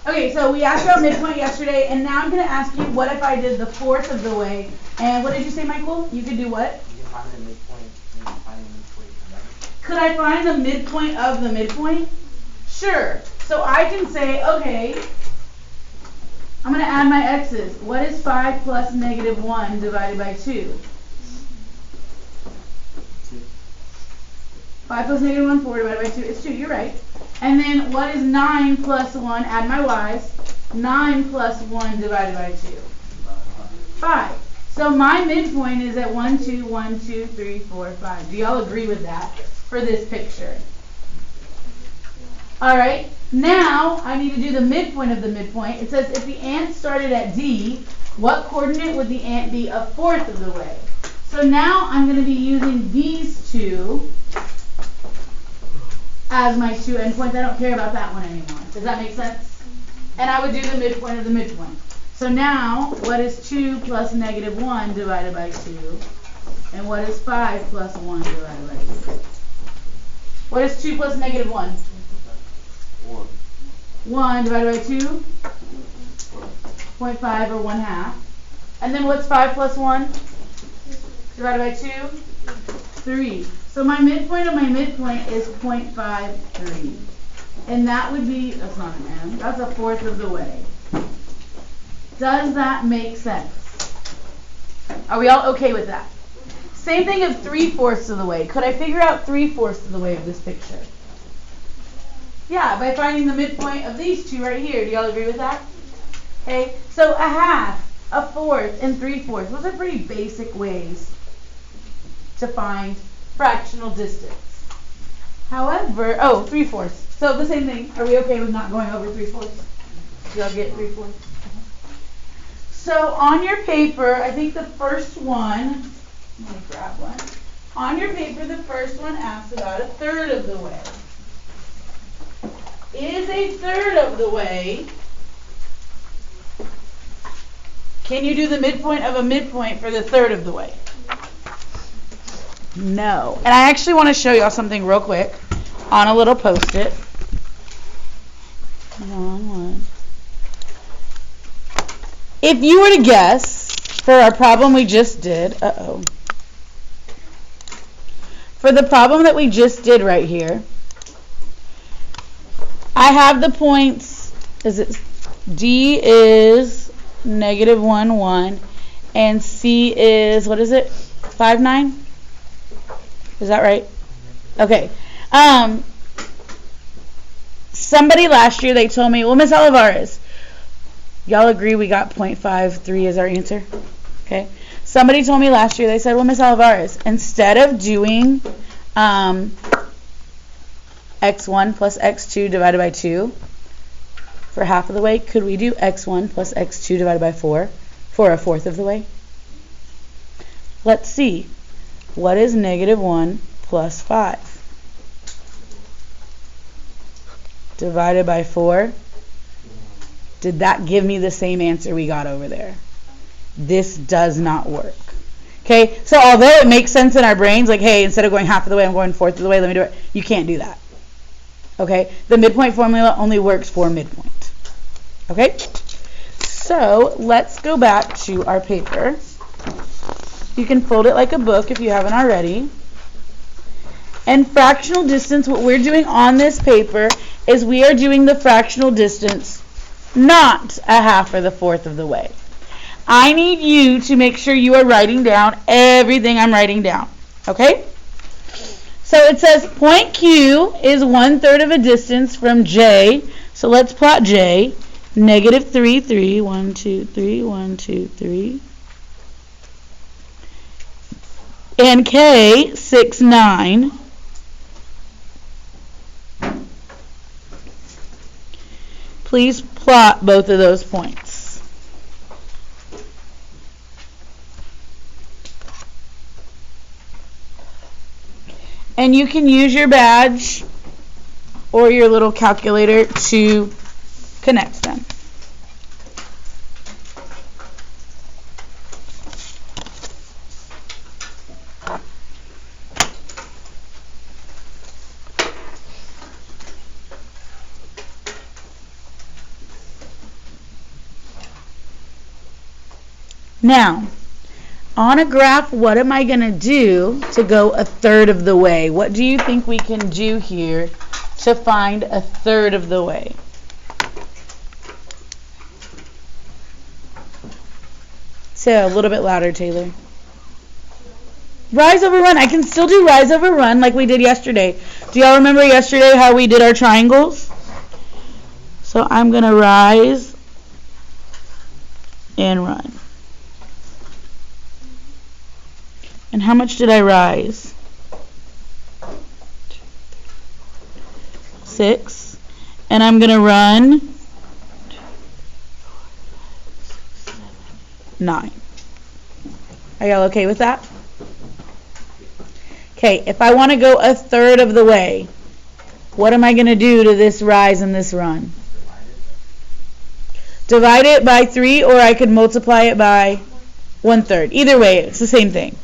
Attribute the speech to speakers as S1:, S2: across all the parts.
S1: Okay, so we asked about midpoint yesterday, and now I'm going to ask you, what if I did the fourth of the way? And what did you say, Michael? You could do what?
S2: You can find the midpoint and find the midpoint of that.
S1: Could I find the midpoint of the midpoint? Sure. So I can say, okay, I'm going to add my x's. What is 5 plus negative 1 divided by 2? 5 plus negative 1, 4 divided by 2. It's 2. You're right. And then what is 9 plus 1? Add my y's. 9 plus 1 divided by 2. 5. So my midpoint is at 1, 2, 1, 2, 3, 4, 5. Do y'all agree with that for this picture? All right. Now I need to do the midpoint of the midpoint. It says if the ant started at D, what coordinate would the ant be a fourth of the way? So now I'm going to be using these two as my two endpoints. I don't care about that one anymore. Does that make sense? And I would do the midpoint of the midpoint. So now, what is 2 plus negative 1 divided by 2? And what is 5 plus 1 divided by 2? What is 2 plus negative 1?
S2: 1.
S1: 1 divided by 2? 0.5 or 1/2. And then what's 5 plus 1 divided by 2? 3. So my midpoint of my midpoint is 0.53. And that would be, that's not an M, that's a fourth of the way. Does that make sense? Are we all okay with that? Same thing of 3/4 of the way. Could I figure out 3/4 of the way of this picture? Yeah, by finding the midpoint of these two right here. Do y'all agree with that? Okay, so a half, a fourth, and 3/4. Those are pretty basic ways to find fractional distance. However, 3/4. So the same thing. Are we okay with not going over 3/4? Do y'all get 3/4? So on your paper, I think the first one, let me grab one. On your paper, the first one asks about a third of the way. Is a third of the way, can you do the midpoint of a midpoint for the third of the way? No. And I actually want to show y'all something real quick on a little post-it. Wrong one. If you were to guess, for our problem we just did, for the problem that we just did right here, I have the points, D is negative 1, 1, and C is, what is it, 5, 9? Is that right? Okay. Somebody last year, they told me, well, Miss Olivares, y'all agree we got 0.53 as our answer? Okay. Somebody told me last year, they said, well, Miss Olivares, instead of doing x1 plus x2 divided by 2 for half of the way, could we do x1 plus x2 divided by 4 for a fourth of the way? Let's see. What is negative 1 plus 5? Divided by 4. Did that give me the same answer we got over there? This does not work. Okay, so although it makes sense in our brains, like, hey, instead of going half of the way, I'm going fourth of the way, let me do it. You can't do that. Okay, the midpoint formula only works for midpoint. Okay, so let's go back to our paper. You can fold it like a book if you haven't already. And fractional distance, what we're doing on this paper is we are doing the fractional distance, not a half or the fourth of the way. I need you to make sure you are writing down everything I'm writing down. Okay? So it says point Q is 1/3 of a distance from J. So let's plot J. Negative 3, 3, 1, 2, 3, 1, 2, 3. And K, 6, 9. Please plot both of those points. And you can use your badge or your little calculator to connect them. Now, on a graph, what am I going to do to go a third of the way? What do you think we can do here to find a third of the way? So, a little bit louder, Taylor. Rise over run. I can still do rise over run like we did yesterday. Do y'all remember yesterday how we did our triangles? So I'm going to rise and run. And how much did I rise? 6. And I'm going to run 9. Are y'all okay with that? Okay, if I want to go a third of the way, what am I going to do to this rise and this run? Divide it by 3, or I could multiply it by 1/3. Either way, it's the same thing.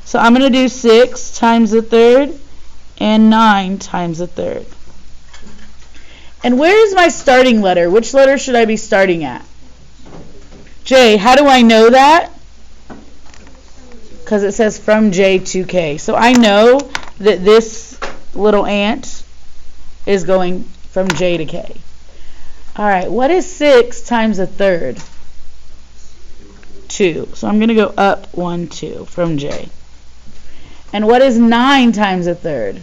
S1: So I'm going to do 6 times a third and 9 times a third. And where is my starting letter? Which letter should I be starting at? J. How do I know that? Because it says from J to K. So I know that this little ant is going from J to K. All right, what is 6 times a third? 2. So I'm going to go up 1, 2 from J. And what is 9 times a third?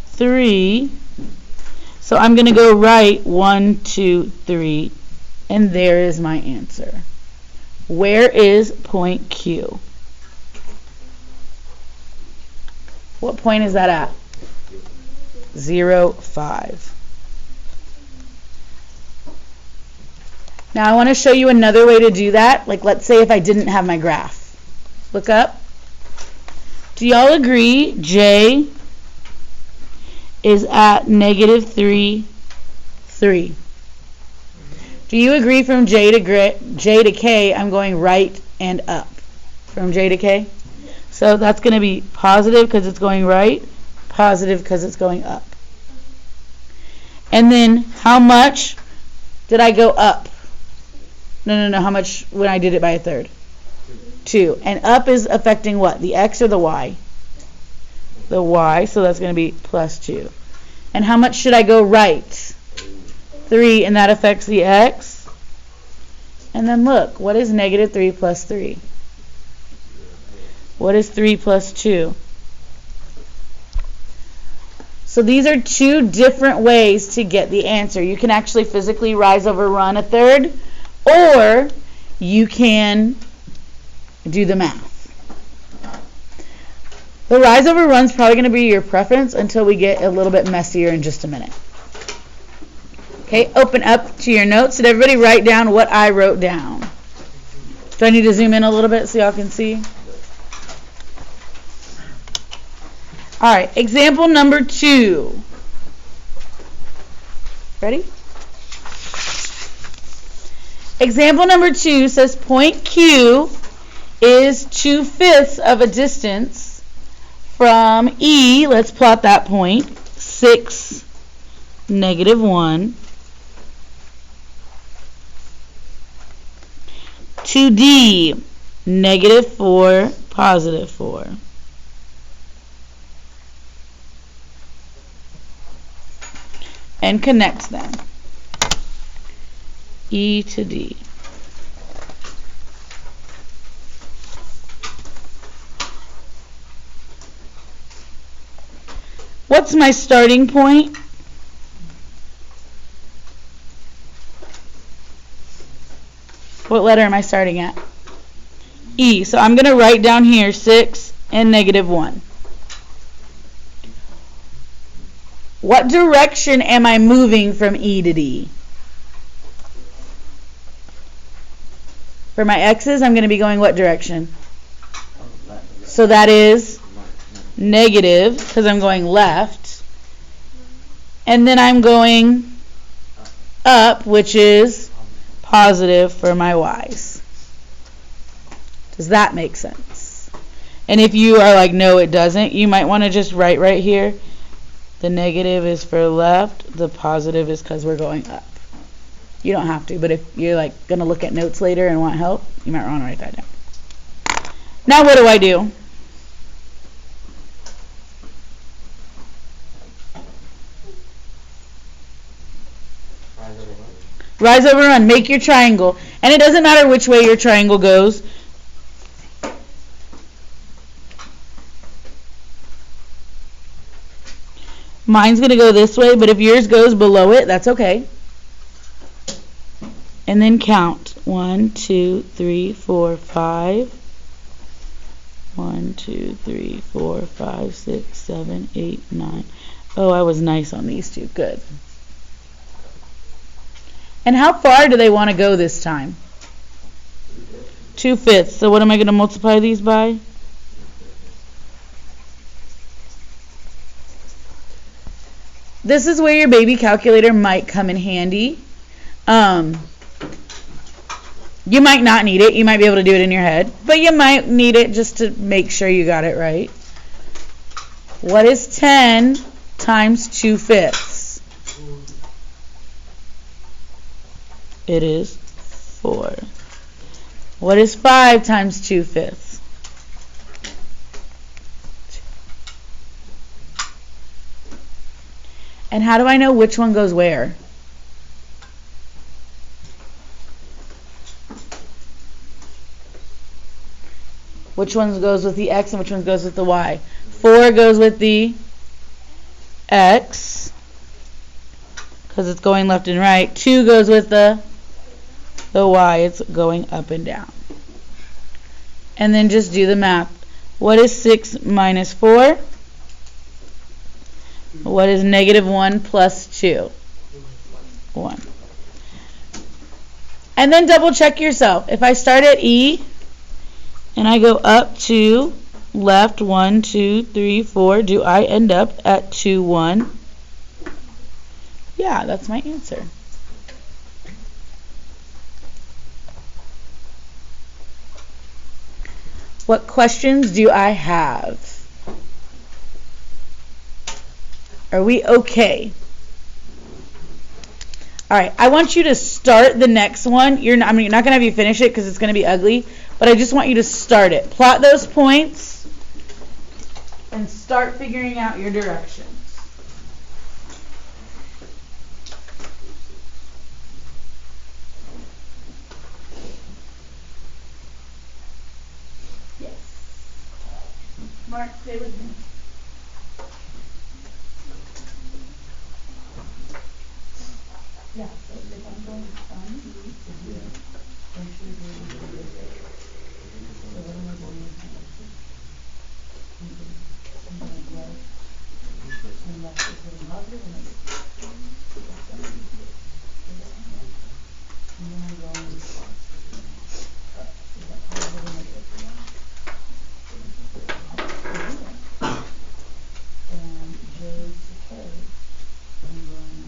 S1: 3. So I'm going to go right 1, 2, 3. And there is my answer. Where is point Q? What point is that at? 0, 5. Now I want to show you another way to do that. Like let's say if I didn't have my graph. Look up. Do y'all agree J is at negative 3, 3? Do you agree from J to K, I'm going right and up from J to K? So that's going to be positive because it's going right, positive because it's going up. And then how much did I go up? No, how much when I did it by a third? 2. And up is affecting what? The X or the Y? The Y, so that's going to be plus 2. And how much should I go right? 3, and that affects the X. And then look, what is negative 3 plus 3? What is 3 plus 2? So these are 2 different ways to get the answer. You can actually physically rise over run a third, or you can do the math. The rise over run is probably going to be your preference until we get a little bit messier in just a minute. Okay, open up to your notes. Did everybody write down what I wrote down? Do I need to zoom in a little bit so y'all can see? All right, example number 2. Ready? Example number 2 says point Q is 2/5 of a distance from E, let's plot that point, 6, negative 1, to D, negative 4, positive 4. And connect them. E to D. What's my starting point? What letter am I starting at? E. So I'm going to write down here 6 and negative 1. What direction am I moving from E to D? For my x's, I'm going to be going what direction? So that is negative, because I'm going left. And then I'm going up, which is positive for my y's. Does that make sense? And if you are like, no, it doesn't, you might want to just write right here, the negative is for left, the positive is because we're going up. You don't have to, but if you're like going to look at notes later and want help, you might want to write that down. Now what do I do? Rise over run. Make your triangle. And it doesn't matter which way your triangle goes. Mine's going to go this way, but if yours goes below it, that's okay. And then count. 1, 2, 3, 4, 5. 1, 2, 3, 4, 5, 6, 7, 8, 9. Oh, I was nice on these two. Good. And how far do they want to go this time? 2/5. So what am I going to multiply these by? This is where your baby calculator might come in handy. You might not need it. You might be able to do it in your head. But you might need it just to make sure you got it right. What is 10 times 2/5? It is 4. What is 5 times 2/5? And how do I know which one goes where? Which one goes with the x and which one goes with the y? 4 goes with the x because it's going left and right. 2 goes with the y. It's going up and down. And then just do the math. What is 6 minus 4? What is -1 plus 2? 1. And then double check yourself. If I start at E and I go up to left 1, 2, 3, 4, do I end up at 2, 1? Yeah, that's my answer. What questions do I have? Are we okay? All right, I want you to start the next one. I'm not going to have you finish it because it's going to be ugly, but I just want you to start it. Plot those points and start figuring out your directions. Yes. Mark, stay with me. Yeah, so if I'm going sun, make sure you're doing this. So what am I going to do? I'm going to left. And left is going positive and negative. And then I'm going up. Is that positive or negative? And J to K. I'm going.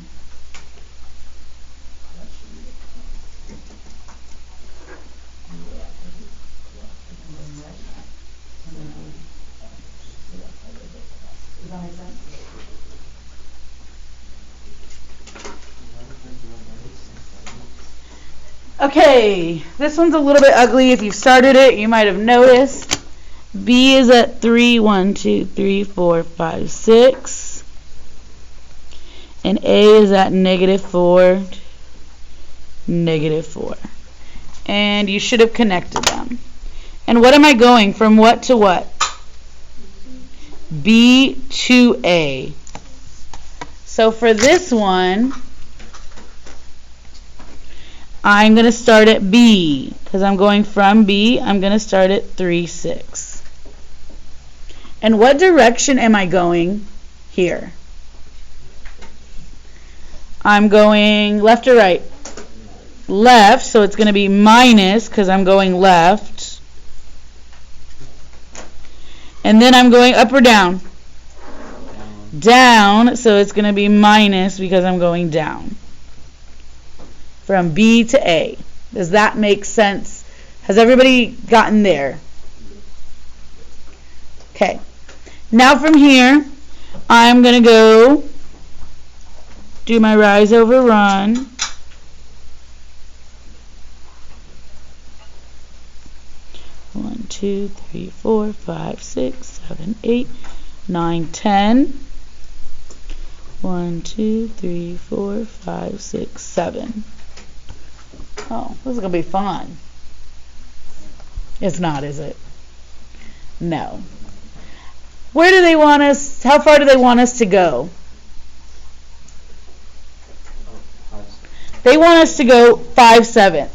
S1: Does that make sense? Okay, this one's a little bit ugly. If you've started it, you might have noticed. B is at 3, 1, 2, 3, 4, 5, 6. And A is at -4, -4. And you should have connected them. And what am I going from what to what? B to A. So for this one, I'm going to start at B because I'm going from B. I'm going to start at 3, 6. And what direction am I going here? I'm going left or right? Left, so it's going to be minus because I'm going left. And then I'm going up or down? Down, so it's going to be minus because I'm going down. From B to A. Does that make sense? Has everybody gotten there? Okay. Now from here, I'm going to go do my rise over run. 2, 3, 4, 5, 6, 7, 8, 9, 10. 1, 2, 3, 4, 5, 6, 7. Oh, this is going to be fun. It's not, is it? No. Where do they want us, how far do they want us to go? They want us to go 5/7.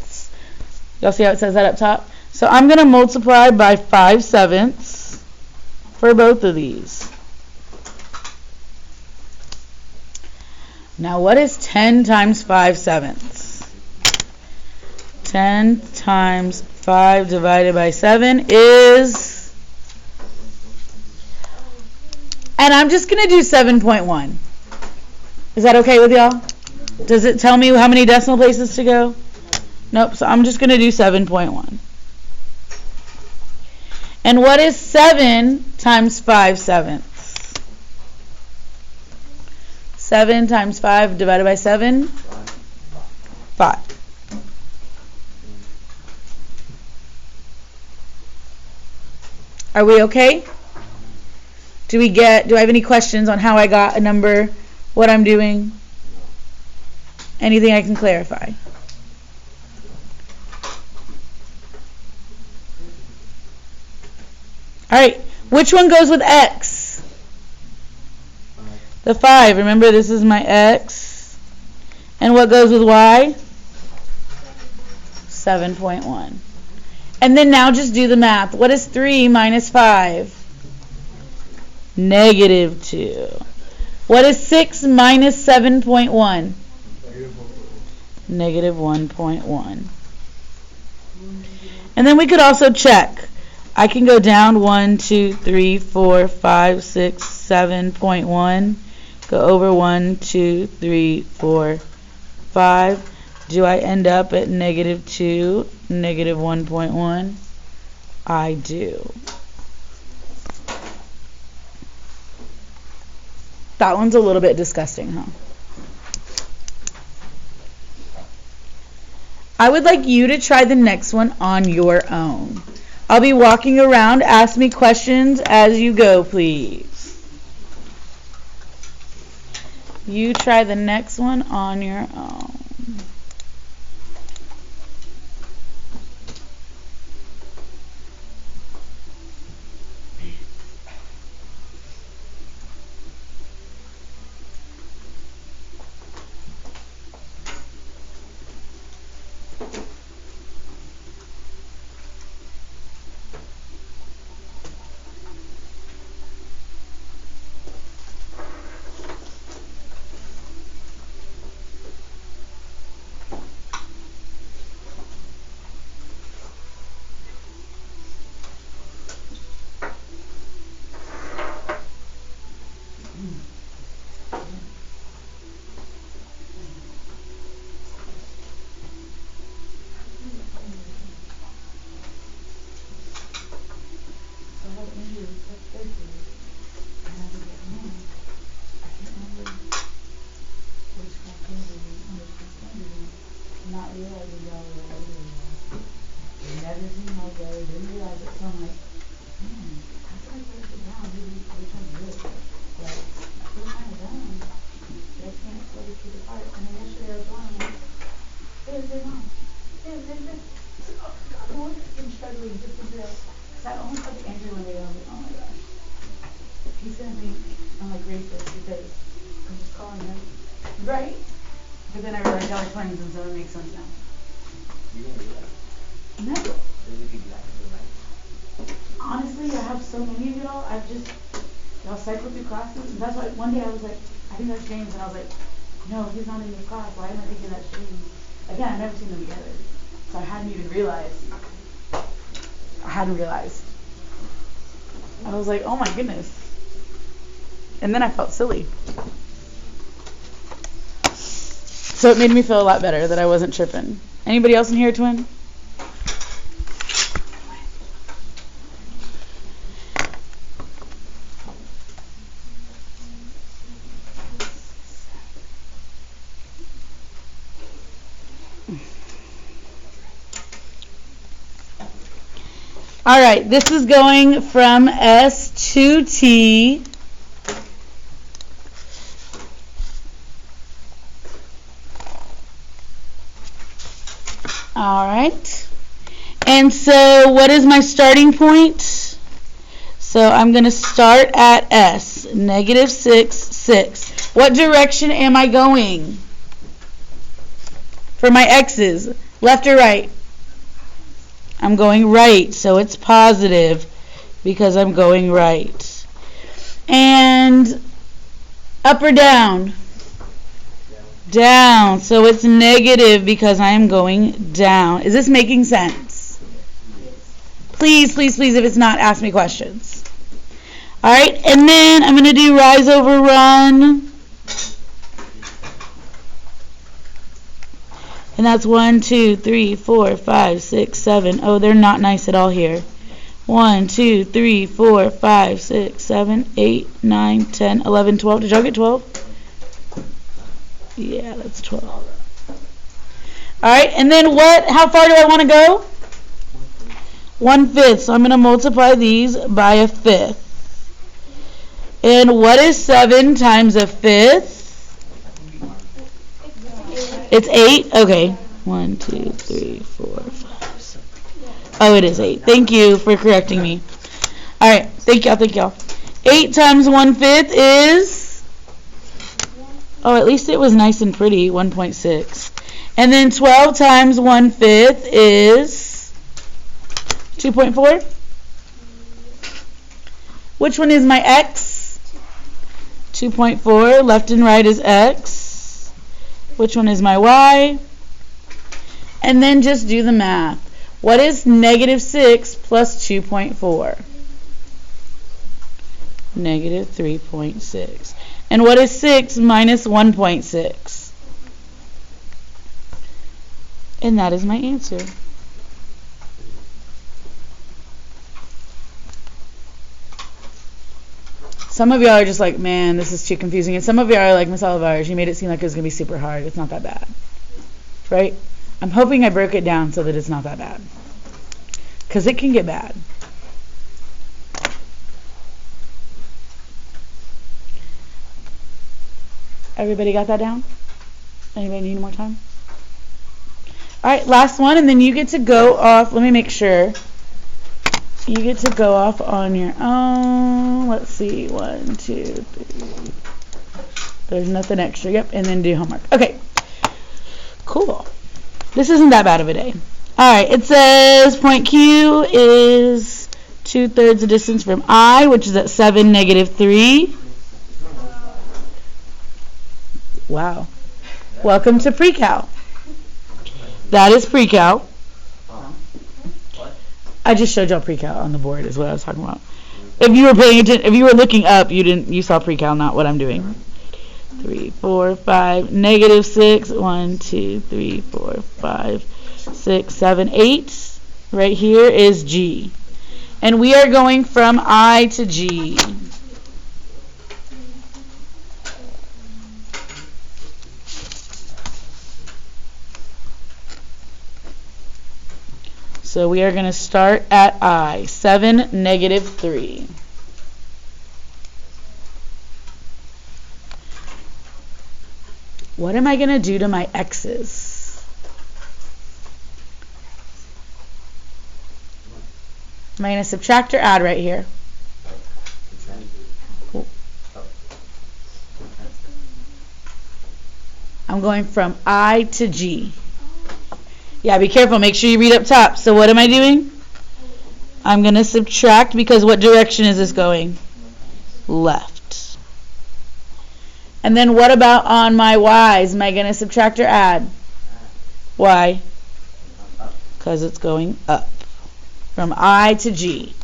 S1: Y'all see how it says that up top? So I'm going to multiply by 5/7 for both of these. Now what is 10 times 5/7? 10 times 5 divided by 7 is, and I'm just going to do 7.1. Is that okay with y'all? Does it tell me how many decimal places to go? Nope, so I'm just going to do 7.1. And what is 7 times 5/7? 7 times 5 divided by 7? 5. Are we okay? Do I have any questions on how I got a number, what I'm doing? Anything I can clarify? All right, which one goes with X? The 5. Remember, this is my X. And what goes with Y? 7.1. And then now just do the math. What is 3 minus 5? -2. What is 6 minus 7.1? -1.1. And then we could also check. I can go down 1, 2, 3, 4, 5, 6, 7.1. Go over 1, 2, 3, 4, 5. Do I end up at -2, -1.1? I do. That one's a little bit disgusting, huh? I would like you to try the next one on your own. I'll be walking around. Ask me questions as you go, please. You try the next one on your own. Right? But then I realized y'all are twins, and so it makes sense now.
S2: You didn't do that.
S1: No.
S2: Then we could do that.
S1: Honestly, I have so many of y'all. Y'all cycle through classes. And that's why one day I was like, I think that's James, and I was like, no, he's not in your class. Why am I thinking that's James? Again, I've never seen them together, so I hadn't even realized. I was like, oh my goodness. And then I felt silly. So it made me feel a lot better that I wasn't tripping. Anybody else in here a twin? All right, this is going from S to T. All right. And so what is my starting point? So I'm going to start at S, negative 6, 6. What direction am I going? For my x's, left or right? I'm going right, so it's positive because I'm going right. And up or down? Down, so it's negative because I am going down. Is this making sense? Please, please, please, if it's not, ask me questions. All right, and then I'm going to do rise over run. And that's 1, 2, 3, 4, 5, 6, 7. Oh, they're not nice at all here. 1, 2, 3, 4, 5, 6, 7, 8, 9, 10, 11, 12. Did y'all get 12? Yeah, that's 12. All right, and then what? How far do I want to go? 1/5. So I'm going to multiply these by a fifth. And what is 7 times a fifth? It's 8? Okay. 1, 2, 3, 4, 5, 6. Oh, it is 8. Thank you for correcting me. All right. Thank y'all. 8 times 1/5 is... Oh, at least it was nice and pretty. 1.6. And then 12 times 1/5 is... 2.4? Which one is my x? 2.4. Left and right is x. Which one is my y? And then just do the math. What is negative 6 plus 2.4? Negative 3.6. And what is 6 minus 1.6? And that is my answer. Some of y'all are just like, man, this is too confusing. And some of y'all are like, Miss Olivares, you made it seem like it was going to be super hard. It's not that bad. Right? I'm hoping I broke it down so that it's not that bad. Because it can get bad. Everybody got that down? Anybody need more time? All right, last one, and then you get to go off. Let me make sure. You get to go off on your own. Let's see. 1, 2, 3. There's nothing extra. Yep, and then do homework. Okay. Cool. This isn't that bad of a day. All right. It says point Q is 2/3 the distance from I, which is at 7, negative 3. Wow. Welcome to pre-cal. That is pre-cal. I just showed y'all pre-cal on the board is what I was talking about. If you were paying attention, if you were looking up, you saw pre-cal, not what I'm doing. 3, 4, 5, negative 6. 1, 2, 3, 4, 5, 6, 7, 8. Right here is G. And we are going from I to G. So we are going to start at I, 7, negative 3. What am I going to do to my x's? Am I going to subtract or add right here? Cool. I'm going from I to G. Yeah, be careful. Make sure you read up top. So what am I doing? I'm going to subtract because what direction is this going? Left. And then what about on my y's? Am I going to subtract or add? Why? Because it's going up. From I to G.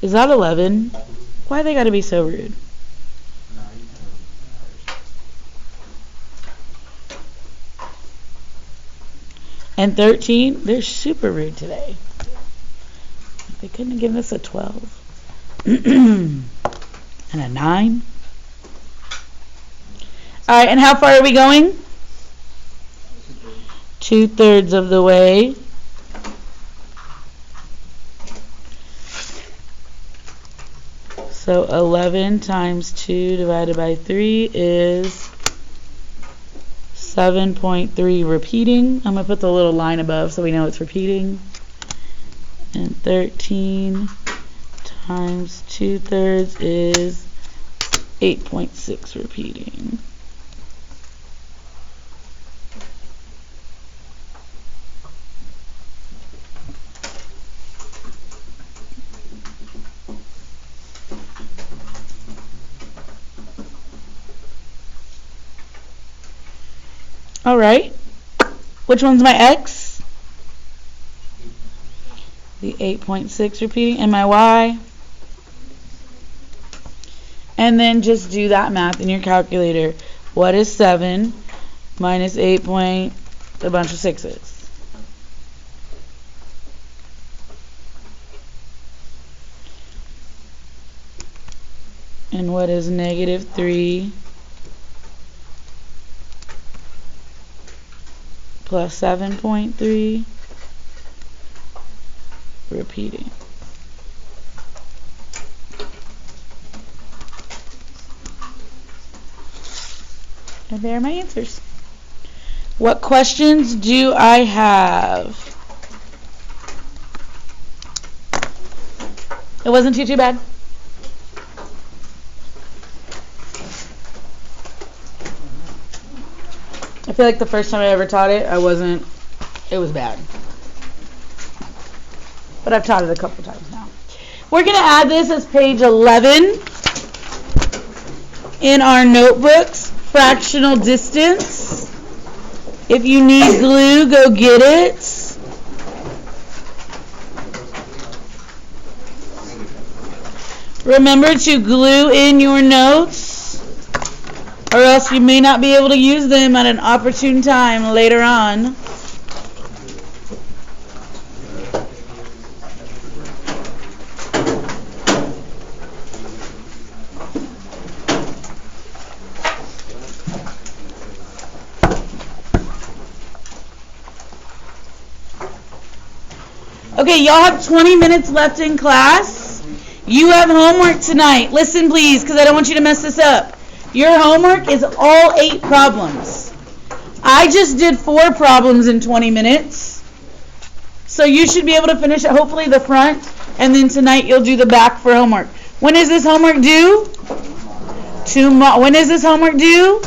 S1: Is that 11? Why they gotta be so rude? And 13, they're super rude today. They couldn't have given us a 12. And a 9. All right, and how far are we going? 2/3 of the way. So 11 times 2 divided by 3 is 7.3 repeating. I'm going to put the little line above so we know it's repeating. And 13 times 2/3 is 8.6 repeating. All right. Which one's my X? The 8.6 repeating. And my Y? And then just do that math in your calculator. What is 7 minus 8 point, a bunch of 6's? And what is negative 3 plus 7.3 repeating? And there are my answers. What questions do I have? It wasn't too bad. I feel like the first time I ever taught it, it was bad. But I've taught it a couple times now. We're going to add this as page 11 in our notebooks, fractional distance. If you need glue, go get it. Remember to glue in your notes, or else you may not be able to use them at an opportune time later on. Okay, y'all have 20 minutes left in class. You have homework tonight. Listen, please, because I don't want you to mess this up. Your homework is all 8 problems. I just did 4 problems in 20 minutes. So you should be able to finish it, hopefully the front, and then tonight you'll do the back for homework. When is this homework due? When is this homework due?